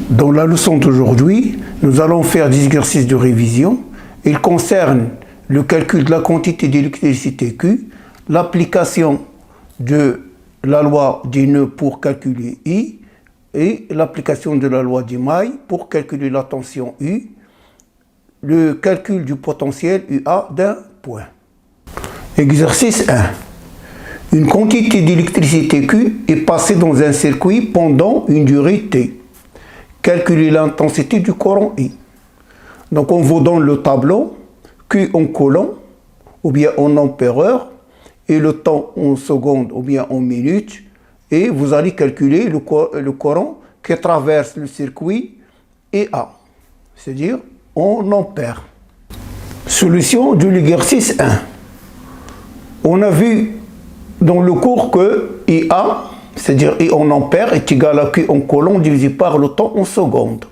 Dans la leçon d'aujourd'hui, nous allons faire des exercices de révision. Ils concernent le calcul de la quantité d'électricité Q, l'application de la loi des nœuds pour calculer I et l'application de la loi des mailles pour calculer la tension U, le calcul du potentiel UA d'un point. Exercice 1. Une quantité d'électricité Q est passée dans un circuit pendant une durée T. Calculer l'intensité du courant I. Donc on vous donne le tableau, Q en coulomb ou bien en ampère-heure et le temps en secondes ou bien en minutes, et vous allez calculer le courant qui traverse le circuit EA, c'est-à-dire en ampères. Solution de l'exercice 1. On a vu dans le cours que IA, c'est-à-dire I en ampères, est égal à Q en coulomb divisé par le temps en secondes.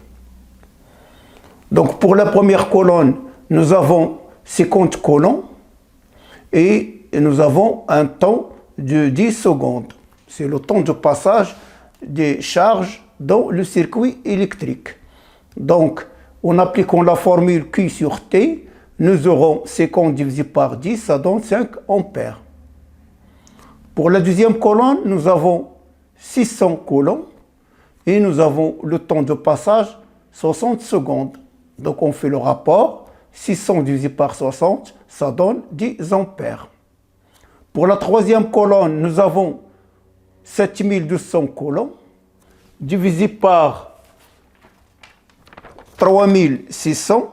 Donc pour la première colonne, nous avons 50 coulombs et nous avons un temps de 10 secondes. C'est le temps de passage des charges dans le circuit électrique. Donc, en appliquant la formule Q sur T, nous aurons 50 divisé par 10, ça donne 5 ampères. Pour la deuxième colonne, nous avons 600 coulombs et nous avons le temps de passage 60 secondes. Donc on fait le rapport, 600 divisé par 60, ça donne 10 ampères. Pour la troisième colonne, nous avons 7200 coulombs divisé par 3600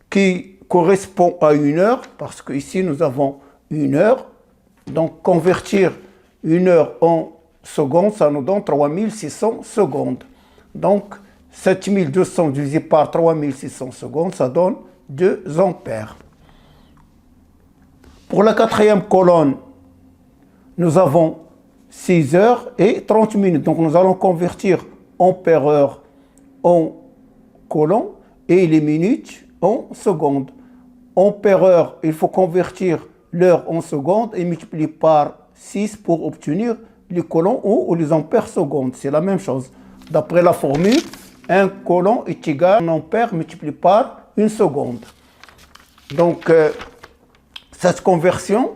qui correspond à 1 heure, parce qu'ici nous avons 1 heure. Donc convertir 1 heure en secondes, ça nous donne 3600 secondes. Donc 7200 divisé par 3600 secondes, ça donne 2 ampères. Pour la quatrième colonne, nous avons 6 heures et 30 minutes. Donc nous allons convertir ampère-heure en coulomb et les minutes en secondes. Ampère-heure, il faut convertir l'heure en secondes et multiplier par 6 pour obtenir les coulombs ou les ampères secondes. C'est la même chose. D'après la formule, un coulomb est égal à un ampère multiplié par 1 seconde. Donc, cette conversion,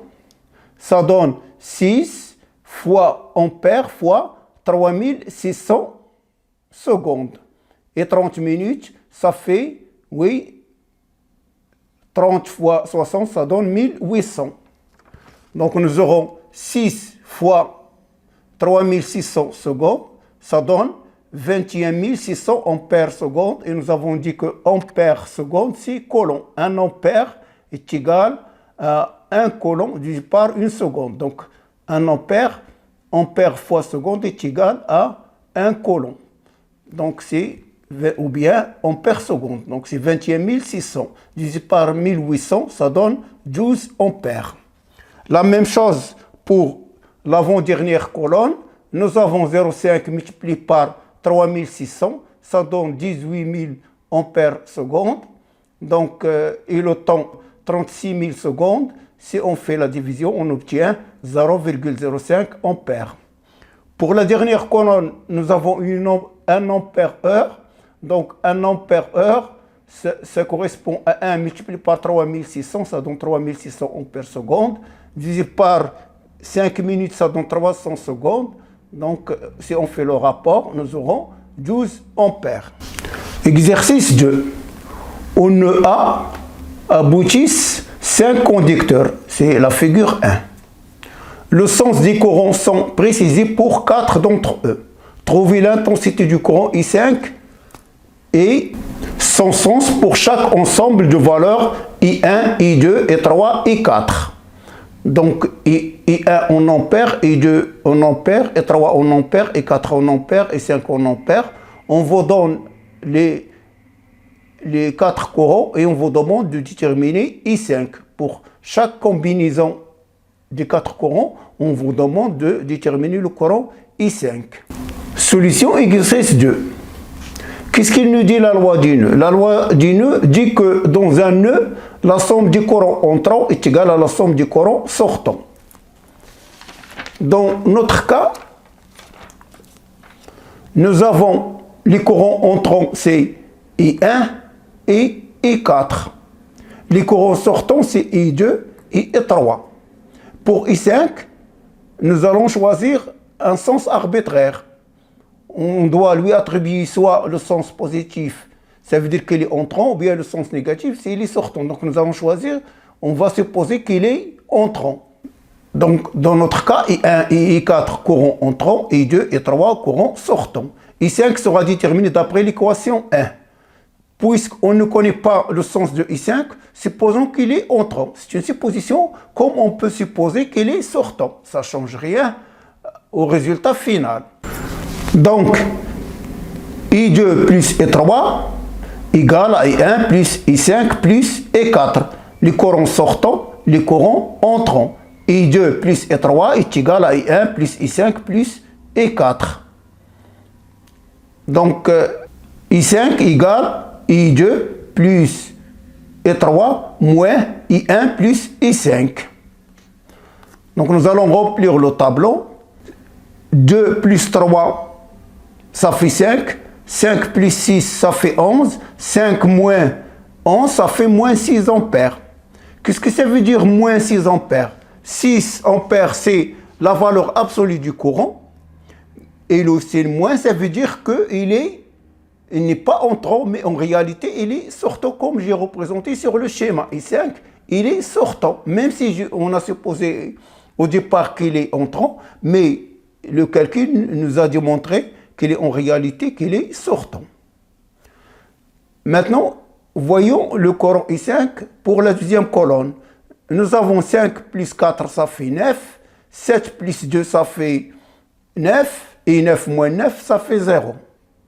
ça donne 6 fois ampère fois 3600 secondes. Et 30 minutes, ça fait, oui, 30 fois 60, ça donne 1800. Donc, nous aurons 6 fois 3600 secondes, ça donne 21 600 ampères secondes. Et nous avons dit que ampère seconde, c'est coulomb. Un ampère est égal à 1 coulomb divisé par 1 seconde. Donc, un ampère fois seconde est égal à 1 coulomb. Donc, c'est, ou bien ampère seconde. Donc, c'est 21 600 divisé par 1800, ça donne 12 ampères. La même chose pour l'avant-dernière colonne. Nous avons 0,5 multiplié par 3600, ça donne 18 000 ampères secondes. Donc, et le temps, 36 000 secondes. Si on fait la division, on obtient 0,05 ampères. Pour la dernière colonne, nous avons un ampère-heure. Donc, 1 ampère-heure, ça correspond à 1 multiplié par 3600, ça donne 3600 ampères secondes. Divisé par 5 minutes, ça donne 300 secondes. Donc, si on fait le rapport, nous aurons 12 ampères. Exercice 2. On a aboutissent 5 conducteurs. C'est la figure 1. Le sens des courants sont précisés pour 4 d'entre eux. Trouvez l'intensité du courant I5 et son sens pour chaque ensemble de valeurs I1, I2, I3, I4. Donc, I1 en ampères, I2 en ampères, I3 en ampères, I4 en ampères, I5 en ampères. On vous donne les 4 courants et on vous demande de déterminer I5. Pour chaque combinaison des 4 courants, on vous demande de déterminer le courant I5. Solution exercice 2. Qu'est-ce qu'il nous dit la loi du nœud? La loi du nœud dit que dans un nœud, la somme du courant entrant est égale à la somme du courant sortant. Dans notre cas, nous avons Les courants entrants, c'est I1 et I4. Les courants sortants, c'est I2 et I3. Pour I5, nous allons choisir un sens arbitraire. On doit lui attribuer soit le sens positif, ça veut dire qu'il est entrant, ou bien le sens négatif, c'est il est sortant. Donc nous allons choisir, on va supposer qu'il est entrant. Donc dans notre cas, I1 et I4 courant entrant, I2 et I3 courant sortant. I5 sera déterminé d'après l'équation 1. Puisqu'on ne connaît pas le sens de I5, supposons qu'il est entrant. C'est une supposition comme on peut supposer qu'il est sortant. Ça ne change rien au résultat final. Donc, I2 plus I3 égale à I1 plus I5 plus I4. Les courants sortants, les courants entrants. I2 plus I3 est égal à I1 plus I5 plus I4. Donc, I5 égale I2 plus I3 moins I1 plus I5. Donc, nous allons remplir le tableau. 2 plus 3, ça fait 5. 5 plus 6, ça fait 11. 5 moins 11, ça fait moins 6 ampères. Qu'est-ce que ça veut dire moins 6 ampères? 6 ampères, c'est la valeur absolue du courant. Et le moins, ça veut dire qu'il n'est pas entrant, mais en réalité, il est sortant comme j'ai représenté sur le schéma. I5, il est sortant, même si on a supposé au départ qu'il est entrant, mais le calcul nous a démontré qu'il est en réalité qu'il est sortant. Maintenant, voyons le courant I5 pour la deuxième colonne. Nous avons 5 plus 4, ça fait 9. 7 plus 2, ça fait 9. Et 9 moins 9, ça fait 0.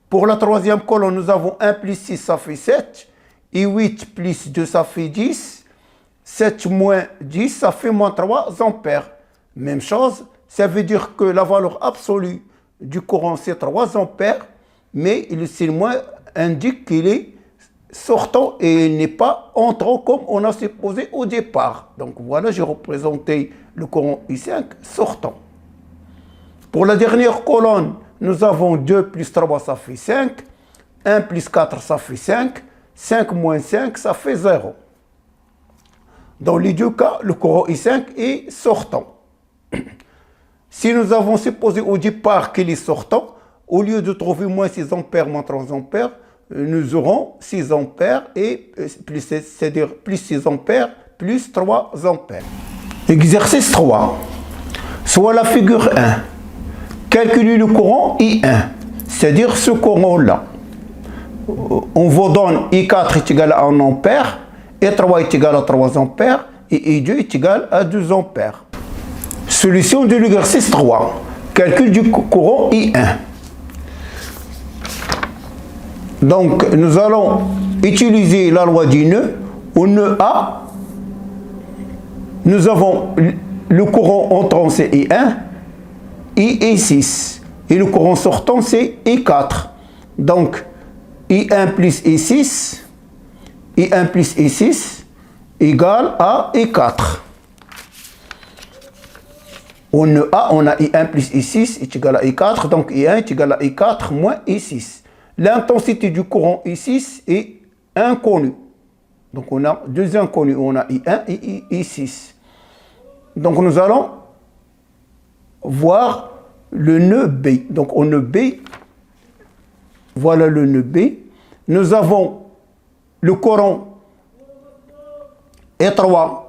Pour la troisième colonne, nous avons 1 plus 6, ça fait 7. Et 8 plus 2, ça fait 10. 7 moins 10, ça fait moins 3 ampères. Même chose, ça veut dire que la valeur absolue du courant, c'est 3 ampères, mais le signe moins indique qu'il est sortant et il n'est pas entrant comme on a supposé au départ. Donc voilà, j'ai représenté le courant I5 sortant. Pour la dernière colonne, nous avons 2 plus 3, ça fait 5. 1 plus 4, ça fait 5. 5 moins 5, ça fait 0. Dans les deux cas, le courant I5 est sortant. Si nous avons supposé au départ qu'il est sortant, au lieu de trouver moins 6 ampères, moins 3 ampères, nous aurons 6 ampères, c'est-à-dire plus 6 ampères, plus 3 ampères. Exercice 3. Soit la figure 1. Calculez le courant I1, c'est-à-dire ce courant-là. On vous donne I4 est égal à 1 ampère, I3 est égal à 3 ampères, et I2 est égal à 2 ampères. Solution de l'exercice 3. Calcul du courant I1. Donc, nous allons utiliser la loi du nœud. Au nœud A, nous avons le courant entrant, c'est I1, I6. Et le courant sortant, c'est I4. Donc, I1 plus I6, I1 plus I6 égale à I4. Au nœud A, on a I1 plus I6 est égal à I4, donc I1 est égal à I4 moins I6. L'intensité du courant I6 est inconnue. Donc on a deux inconnus, on a I1 et I6. Donc nous allons voir le nœud B. Donc au nœud B, voilà le nœud B. Nous avons le courant E3,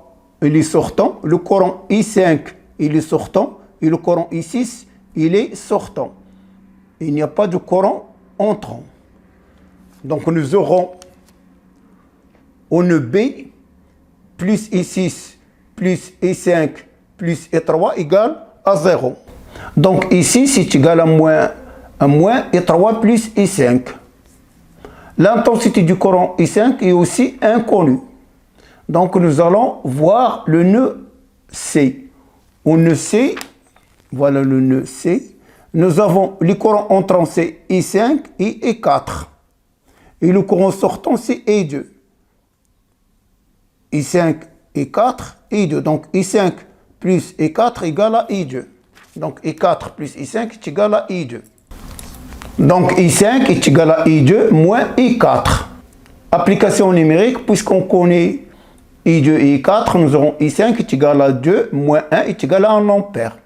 il est sortant. Le courant I5, il est sortant. Et le courant I6, il est sortant. Il n'y a pas de courant entrant. Donc nous aurons au nœud B plus I6 plus I5 plus I3 égale à 0. Donc ici, c'est égal à moins I3 plus I5. L'intensité du courant I5 est aussi inconnue. Donc nous allons voir le nœud C. Au nœud C, voilà le nœud C, nous avons les courants entrants, c'est I5 et I4. Et le courant sortant, c'est I2. I5, I4, I2. Donc I5 plus I4 égale à I2. Donc I4 plus I5 est égal à I2. Donc I5 est égal à I2 moins I4. Application numérique, puisqu'on connaît I2 et I4, nous aurons I5 est égal à 2 moins 1 est égal à 1 ampère.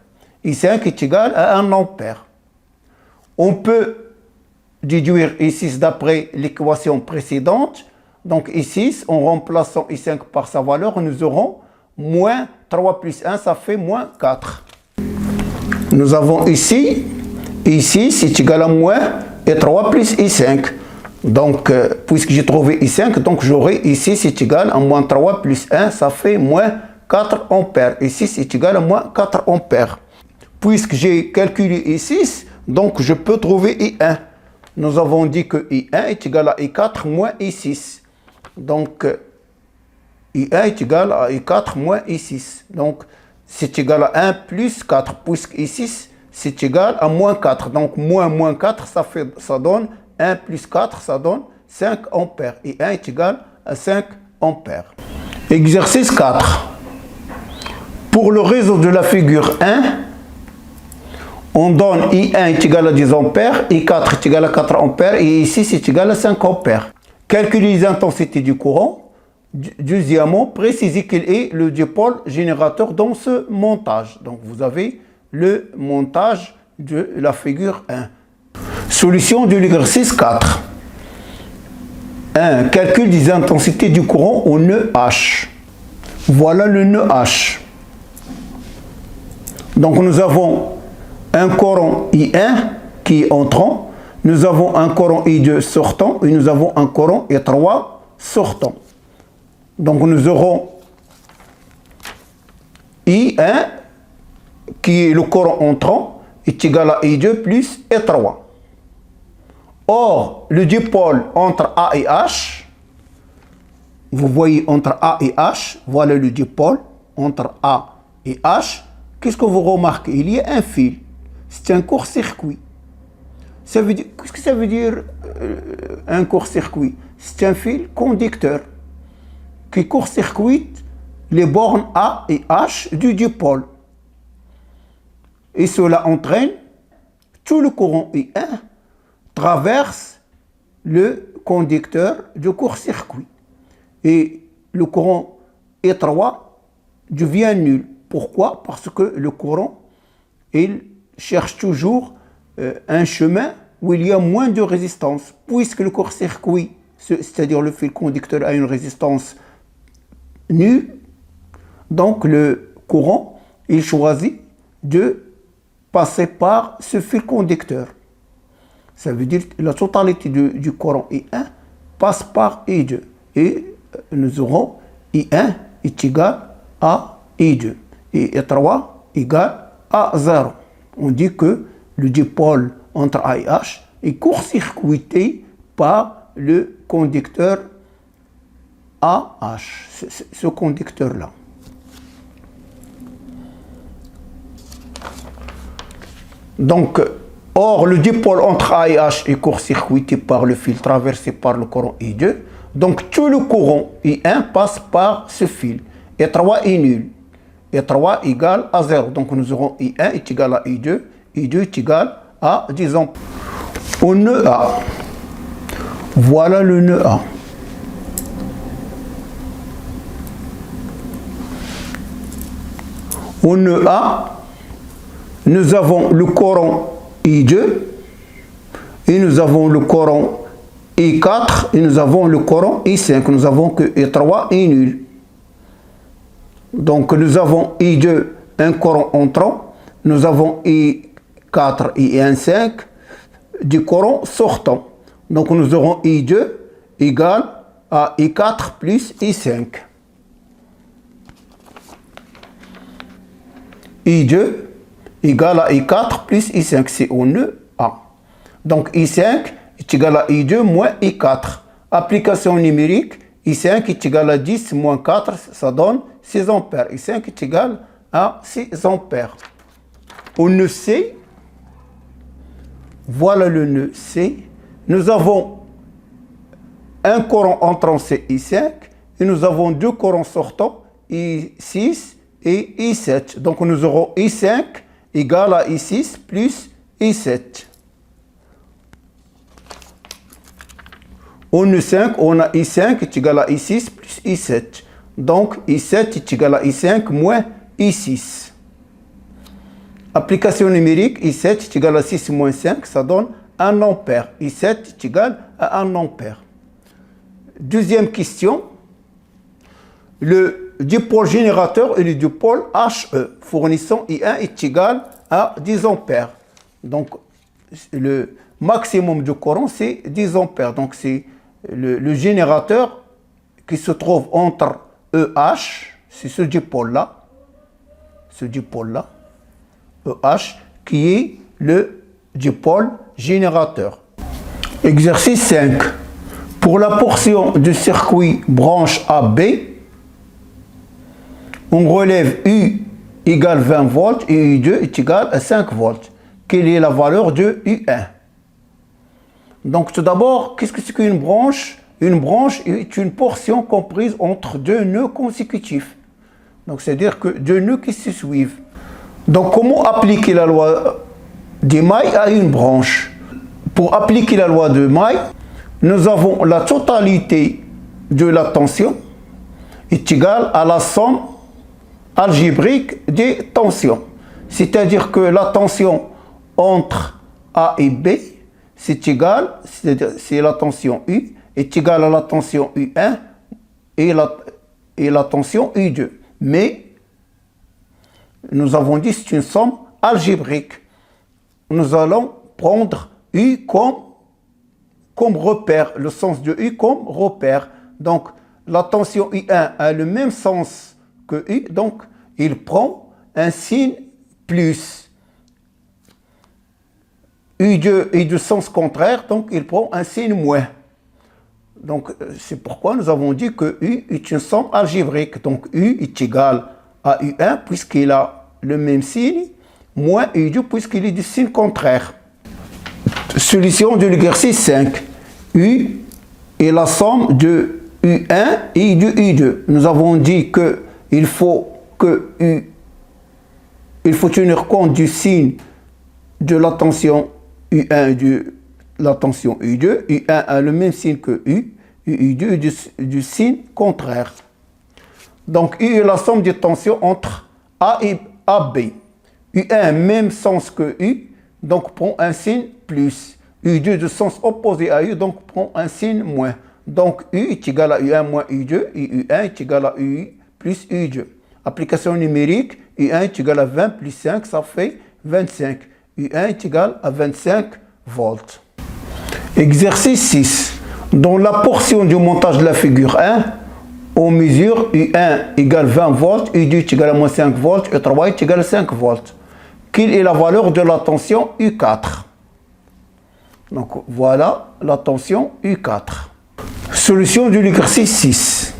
I5 est égal à 1 ampère. On peut déduire I6 d'après l'équation précédente. Donc I6, en remplaçant I5 par sa valeur, nous aurons moins 3 plus 1, ça fait moins 4. Nous avons ici I6 est égal à moins et 3 plus I5. Donc, puisque j'ai trouvé I5, donc j'aurai I6 est égal à moins 3 plus 1, ça fait moins 4 ampères. I6 est égal à moins 4 ampères. Puisque j'ai calculé I6, donc je peux trouver I1. Nous avons dit que I1 est égal à I4 moins I6. Donc, I1 est égal à I4 moins I6. Donc, c'est égal à 1 plus 4, puisque I6, c'est égal à moins 4. Donc, moins 4, ça donne 1 plus 4, ça donne 5 ampères. Et 1 est égal à 5 ampères. Exercice 4. Pour le réseau de la figure 1, on donne I1 est égal à 10 ampères, I4 est égal à 4 ampères et I6 est égal à 5 ampères. Calculer les intensités du courant. Deuxièmement, préciser quel est le dipôle générateur dans ce montage. Donc, vous avez le montage de la figure 1. Solution de l'exercice 4. 1. Calcul des intensités du courant au nœud H. Voilà le nœud H. Donc nous avons un courant I1 qui est entrant, nous avons un courant I2 sortant et nous avons un courant I3 sortant. Donc nous aurons I1 qui est le courant entrant est égal à I2 plus I3. Or, le dipôle entre A et H, vous voyez entre A et H, voilà le dipôle entre A et H. Qu'est-ce que vous remarquez? Il y a un fil, c'est un court-circuit. Qu'est-ce que ça veut dire un court-circuit? C'est un fil conducteur qui court-circuite les bornes A et H du dipôle. Et cela entraîne tout le courant I1 traverse le conducteur du court-circuit. Et le courant I3 devient nul. Pourquoi? Parce que le courant, il cherche toujours un chemin où il y a moins de résistance. Puisque le court-circuit, c'est-à-dire le fil conducteur, a une résistance nulle, donc le courant, il choisit de passer par ce fil conducteur. Ça veut dire que la totalité du courant I1 passe par I2. Et nous aurons I1 est égal à I2. Et I3 égal à 0. On dit que le dipôle entre A et H est court-circuité par le conducteur AH. Ce conducteur-là. Donc, or, le dipôle entre A et H est court-circuité par le fil traversé par le courant I2. Donc, tout le courant I1 passe par ce fil. I3 est nul. I3 égale à 0. Donc, nous aurons I1 est égal à I2. I2 est égal à, disons, au nœud A. Voilà le nœud A. Au nœud A, nous avons le courant I2 et nous avons le courant I4 et nous avons le courant I5. Nous avons que I3 est nul. Donc nous avons I2, un courant entrant. Nous avons I4 et I5 du courant sortant. Donc nous aurons I2 égale à I4 plus I5. I2 égale à I4 plus I5, c'est au nœud A. Donc I5 est égal à I2 moins I4. Application numérique, I5 est égal à 10 moins 4, ça donne 6 ampères. I5 est égal à 6 ampères. Au nœud C, voilà le nœud C. Nous avons un courant entrant, c'est I5, et nous avons deux courants sortants, I6 et I7. Donc nous aurons I5 égale à I6 plus I7. On a 5, on a I5 est égal à I6 plus I7. Donc I7 est égal à I5 moins I6. Application numérique, I7 est égal à 6 moins 5, ça donne 1 ampère. I7 est égal à 1 ampère. Deuxième question. Le dipôle générateur et le dipôle HE fournissant I1 est égal à 10 ampères. Donc, le maximum de courant, c'est 10 ampères. Donc, c'est le générateur qui se trouve entre EH, c'est ce dipôle-là, EH, qui est le dipôle générateur. Exercice 5. Pour la portion du circuit branche AB, on relève U égale 20 volts et U2 est égal à 5 volts. Quelle est la valeur de U1? Donc tout d'abord, qu'est-ce que c'est qu'une branche? Une branche est une portion comprise entre deux nœuds consécutifs. Donc c'est-à-dire que deux nœuds qui se suivent. Donc comment appliquer la loi des mailles à une branche? Pour appliquer la loi de mailles, nous avons la totalité de la tension est égale à la somme algébrique des tensions. C'est-à-dire que la tension entre A et B, c'est égal, c'est la tension U, est égale à la tension U1 et la tension U2. Mais nous avons dit que c'est une somme algébrique. Nous allons prendre U comme repère, le sens de U comme repère. Donc, la tension U1 a le même sens que U, donc il prend un signe plus. U2 est de sens contraire, donc il prend un signe moins. Donc, c'est pourquoi nous avons dit que U est une somme algébrique. Donc, U est égal à U1 puisqu'il a le même signe, moins U2 puisqu'il est du signe contraire. Solution de l'exercice 5. U est la somme de U1 et de U2. Nous avons dit qu'il faut tenir compte du signe de la tension U1 et de la tension U2. U1 a le même signe que U, et U2 est du signe contraire. Donc U est la somme des tensions entre A et AB. U1 a le même sens que U, donc prend un signe plus. U2 de sens opposé à U, donc prend un signe moins. Donc U est égal à U1 moins U2 et U1 est égal à UI plus U2. Application numérique, U1 est égal à 20 plus 5, ça fait 25. U1 est égal à 25 volts. Exercice 6. Dans la portion du montage de la figure 1, on mesure U1 égale 20 volts, U2 est égal à moins 5 volts, U3 est égal à 5 volts. Quelle est la valeur de la tension U4? Donc voilà la tension U4. Solution de l'exercice 6.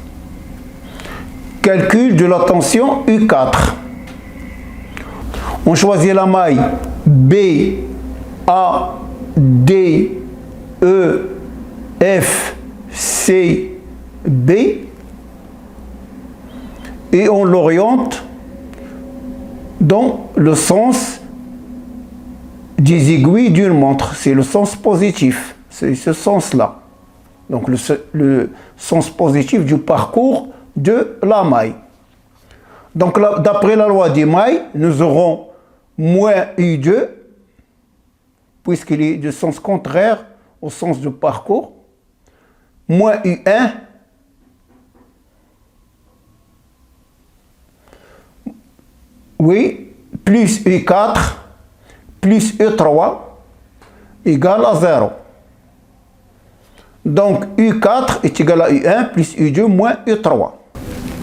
Calcul de la tension U4. On choisit la maille B, A, D, E, F, C, B et on l'oriente dans le sens des aiguilles d'une montre. C'est le sens positif, c'est ce sens-là. Donc le sens positif du parcours de la maille. Donc d'après la loi des mailles, nous aurons moins U2, puisqu'il est de sens contraire au sens du parcours, moins U1, oui, plus U4, plus E3 égale à 0. Donc U4 est égal à U1 plus U2 moins E3.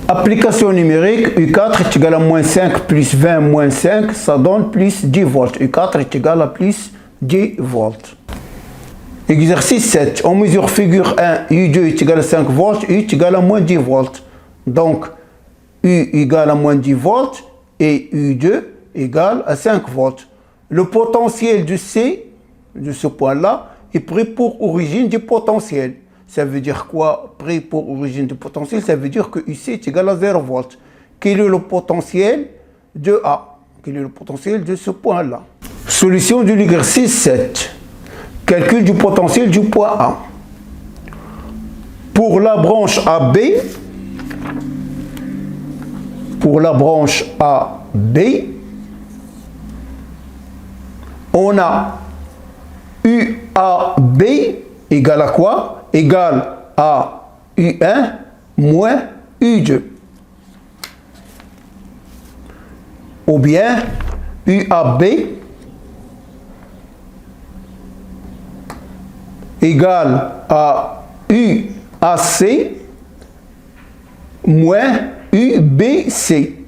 Application numérique, U4 est égal à moins 5 plus 20 moins 5, ça donne plus 10 volts. U4 est égal à plus 10 volts. Exercice 7. On mesure figure 1, U2 est égal à 5 volts, U est égal à moins 10 volts. Donc U égale à moins 10 volts et U2 égale à 5 volts. Le potentiel de C, de ce point-là, est pris pour origine du potentiel. Ça veut dire quoi, pris pour origine du potentiel? Ça veut dire que UC est égal à 0 volts. Quel est le potentiel de A? Quel est le potentiel de ce point-là? Solution de l'exercice 7. Calcul du potentiel du point A. Pour la branche AB, on a UAB égale à quoi? Égale à U1 moins U2. Ou bien UAB égale à UAC moins UBC.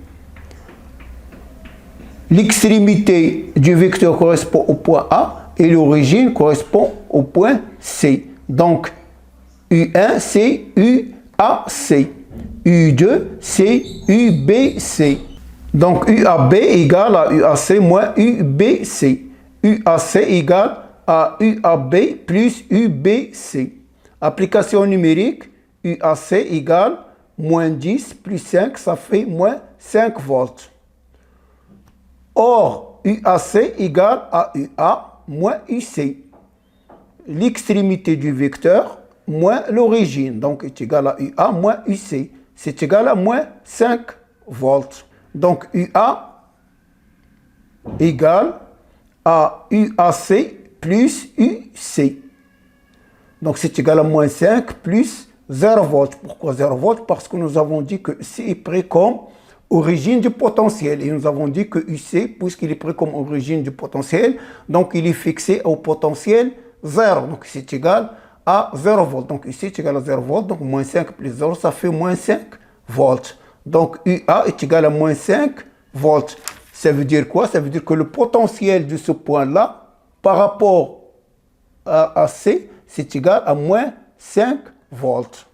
L'extrémité du vecteur correspond au point A et l'origine correspond au point C. Donc, U1, c'est UAC. U2, c'est UBC. Donc, UAB égale à UAC moins UBC. UAC égale à UAB plus UBC. Application numérique, UAC égale moins 10 plus 5, ça fait moins 5 volts. Or, UAC égale à UA moins UC. L'extrémité du vecteur moins l'origine, donc est égal à UA moins UC. C'est égal à moins 5 volts. Donc, UA égale à UAC plus UC. Donc, c'est égal à moins 5 plus 0 volts. Pourquoi 0 volts? Parce que nous avons dit que C est pris comme origine du potentiel. Et nous avons dit que UC, puisqu'il est pris comme origine du potentiel, donc il est fixé au potentiel 0. Donc, c'est égal à 0 volts. Donc, UC est égal à 0 volts. Donc, moins 5 plus 0, ça fait moins 5 volts. Donc, UA est égal à moins 5 volts. Ça veut dire quoi? Ça veut dire que le potentiel de ce point-là, par rapport à C, c'est égal à moins 5 volts.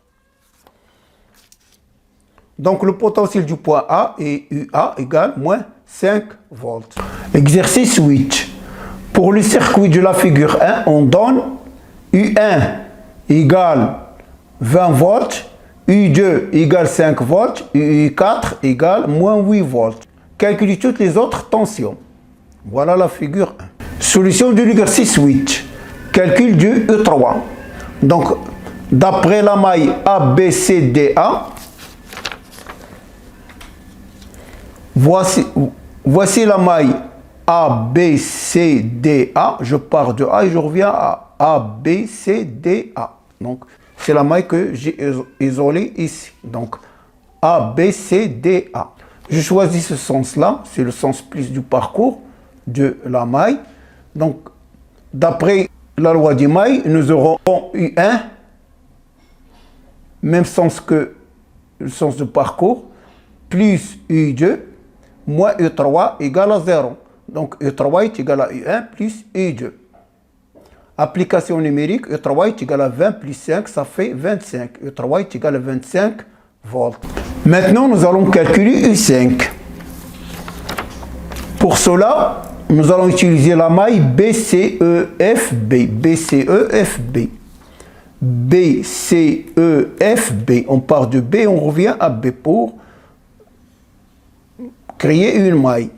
Donc, le potentiel du point A et UA égale moins 5 volts. Exercice 8. Pour le circuit de la figure 1, on donne U1 égale 20 volts, U2 égale 5 volts, U4 égale moins 8 volts. Calculez toutes les autres tensions. Voilà la figure 1. Solution de l'exercice 8. Calcul du E3. Donc, d'après la maille ABCDA, voici la maille ABCDA. Je pars de A et je reviens à ABCDA. Donc, c'est la maille que j'ai isolée ici. Donc, ABCDA. Je choisis ce sens-là. C'est le sens plus du parcours de la maille. Donc, d'après la loi des mailles, nous aurons U1, même sens que le sens de parcours, plus U2, moins U3 égale à 0. Donc, U3 est égal à U1 plus U2. Application numérique, U3 est égal à 20 plus 5, ça fait 25. U3 est égal à 25 volts. Maintenant, nous allons calculer U5. Pour cela, nous allons utiliser la maille BCEFB. BCEFB. BCEFB. On part de B, on revient à B pour créer une maille.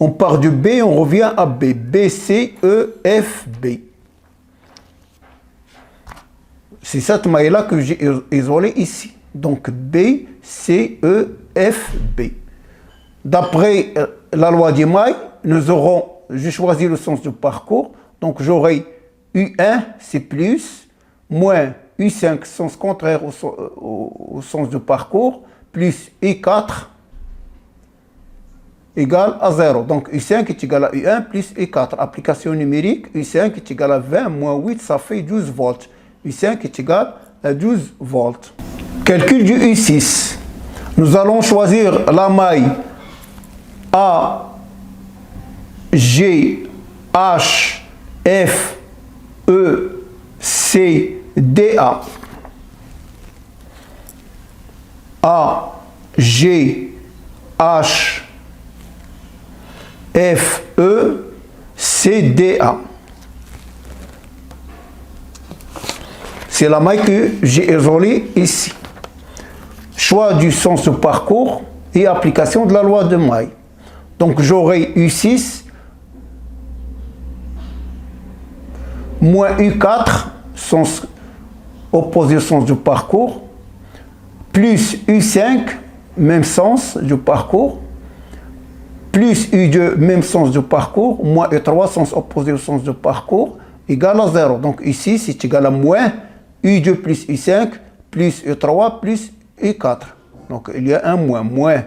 On part de B, on revient à B. BCEFB. C'est cette maille-là que j'ai isolée ici. Donc, BCEFB. D'après la loi des mailles, j'ai choisi le sens de parcours. Donc, j'aurai U1, c'est plus, moins U5, sens contraire au sens de parcours, plus U4 égale à 0. Donc, U5 est égal à U1 plus U4. Application numérique, U5 est égal à 20 moins 8, ça fait 12 volts. U5 est égal à 12 volts. Calcul du U6. Nous allons choisir la maille A, G, H, F, E, C, D, A. A, G, H, F, E, C, D, A. C'est la maille que j'ai isolée ici. Choix du sens de parcours et application de la loi de maille. Donc j'aurai U6 moins U4, opposé au sens du parcours, plus U5, même sens du parcours, plus U2, même sens du parcours, moins U3, sens opposé au sens du parcours, égale à 0. Donc ici, c'est égal à moins U2 plus U5, plus U3, plus U4. Donc il y a un moins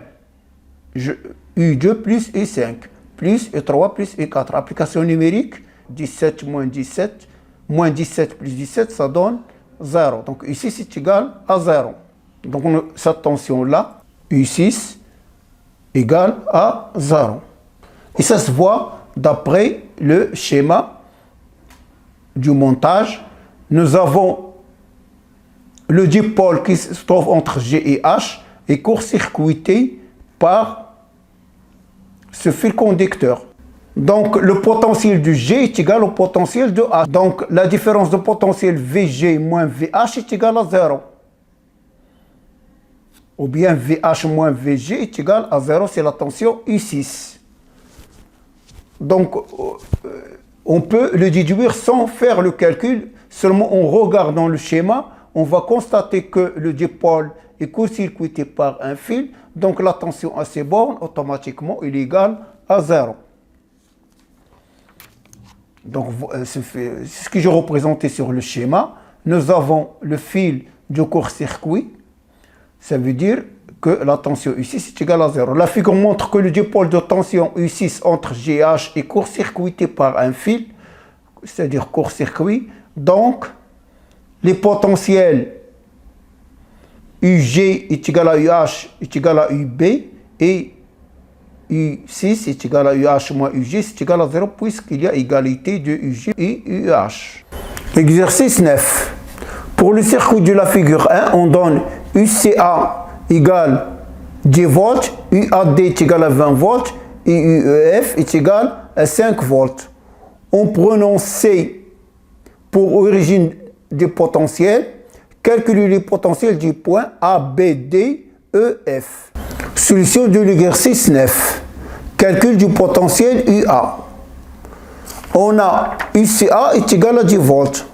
U2 plus U5, plus U3 plus U4. Application numérique, 17 moins 17, moins 17 plus 17, ça donne 0. Donc ici, c'est égal à 0. Donc cette tension-là, U6, égale à 0. Et ça se voit d'après le schéma du montage. Nous avons le dipôle qui se trouve entre G et H est court-circuité par ce fil conducteur. Donc le potentiel du G est égal au potentiel de H. Donc la différence de potentiel VG moins VH est égale à 0. Ou bien VH moins VG est égal à 0, c'est la tension U6. Donc on peut le déduire sans faire le calcul, seulement en regardant le schéma, on va constater que le dipôle est court-circuité par un fil, donc la tension à ces bornes, automatiquement, est égale à 0. Donc, c'est ce que j'ai représenté sur le schéma. Nous avons le fil du court-circuit, ça veut dire que la tension U6 est égale à 0. La figure montre que le dipôle de tension U6 entre G et H est court-circuité par un fil, c'est-à-dire court-circuit. Donc, les potentiels UG est égal à UH est égal à UB et U6 est égal à UH moins UG, c'est égal à 0 puisqu'il y a égalité de UG et UH. Exercice 9. Pour le circuit de la figure 1, on donne UCA égale 10 volts, UAD est égal à 20 volts et UEF est égal à 5 volts. En prenant C pour origine des potentiels, calculer les potentiels du point A, B, D, E, F. Solution de l'exercice 9. Calcul du potentiel UA. On a UCA est égal à 10 volts.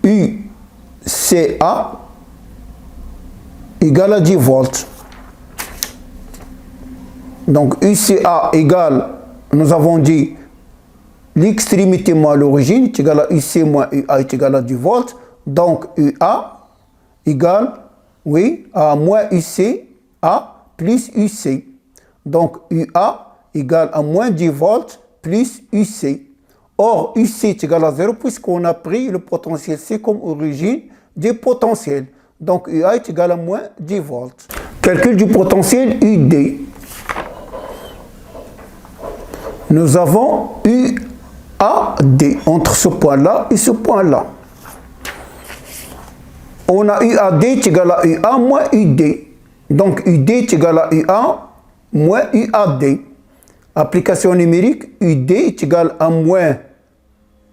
UCA égale à 10 volts. Donc UCA égale, nous avons dit, l'extrémité moins l'origine est égal à UC moins UA est égal à 10 volts. Donc UA égale, oui, à moins UC A plus UC. Donc UA égale à moins 10 volts plus UC. Or, UC est égal à 0 puisqu'on a pris le potentiel C comme origine des potentiels. Donc UA est égal à moins 10 volts. Calcul du potentiel UD. Nous avons UAD entre ce point-là et ce point-là. On a UAD est égal à UA moins UD. Donc UD est égal à UA moins UAD. Application numérique, UD est égal à moins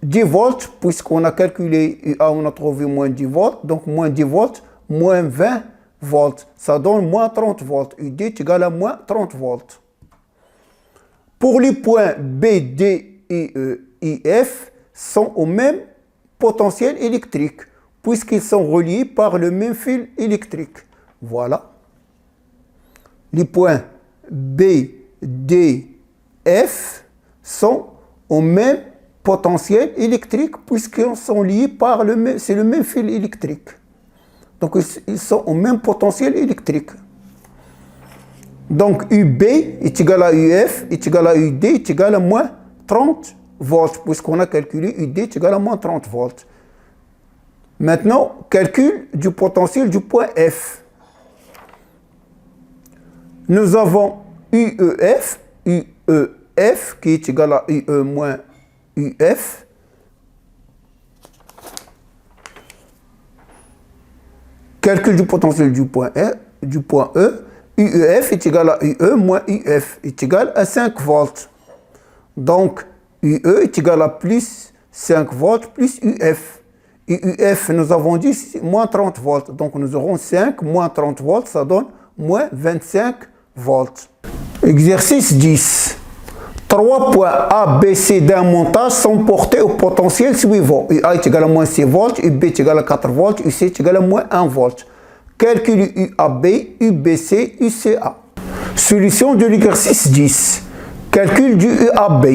10 volts, puisqu'on a calculé UA, on a trouvé moins 10 volts. Donc moins 10 volts, moins 20 volts. Ça donne moins 30 volts. UD est égal à moins 30 volts. Pour les points B, D, E, I, F sont au même potentiel électrique, puisqu'ils sont reliés par le même fil électrique. Voilà. Les points B, D, F sont au même potentiel électrique, puisqu'ils sont liés par le même, c'est le même fil électrique. Donc ils sont au même potentiel électrique. Donc UB est égal à UF est égal à UD est égal à moins 30 volts, puisqu'on a calculé UD est égal à moins 30 volts. Maintenant, calcul du potentiel du point F. Nous avons UEF qui est égal à UE moins UF. Calcul du potentiel du point E. UEF est égal à UE moins UF est égal à 5 volts. Donc, UE est égal à plus 5 volts plus UF. Et UF, nous avons dit, c'est moins 30 volts. Donc, nous aurons 5 moins 30 volts, ça donne moins 25 volts. Exercice 10. 3 points A, B, C d'un montage sont portés au potentiel suivant. UA est égal à moins 6 volts, UB est égal à 4 volts, UC est égal à moins 1 volt. Calcule UAB, UBC, UCA. Solution de l'exercice 10. Calcul du UAB.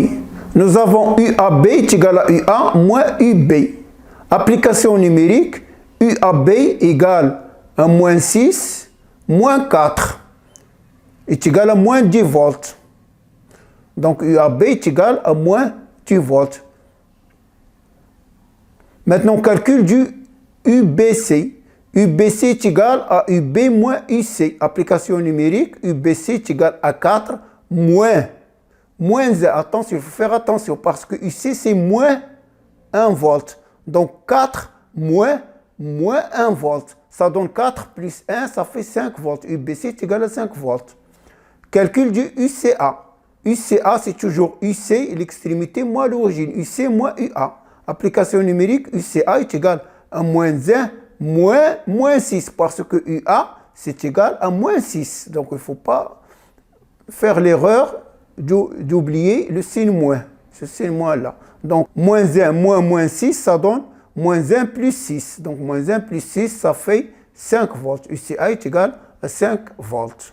Nous avons UAB est égal à UA moins UB. Application numérique, UAB égale à moins 6, moins 4 est égal à moins 10 volts. Donc UAB est égal à moins 10 volts. Maintenant, calcul du UBC. UBC est égal à UB moins UC. Application numérique, UBC est égal à 4 moins 1. Attention, il faut faire attention parce que UC c'est moins 1 volt. Donc 4 moins 1 volt. Ça donne 4 plus 1, ça fait 5 volts. UBC est égal à 5 volts. Calcul du UCA. UCA, c'est toujours UC, l'extrémité moins l'origine. UC moins UA. Application numérique, UCA est égal à moins 1, moins 6. Parce que UA, c'est égal à moins 6. Donc, il ne faut pas faire l'erreur d'oublier le signe moins. Ce signe moins là. Donc, moins 1, moins 6, ça donne moins 1 plus 6. Donc, moins 1 plus 6, ça fait 5 volts. UCA est égal à 5 volts.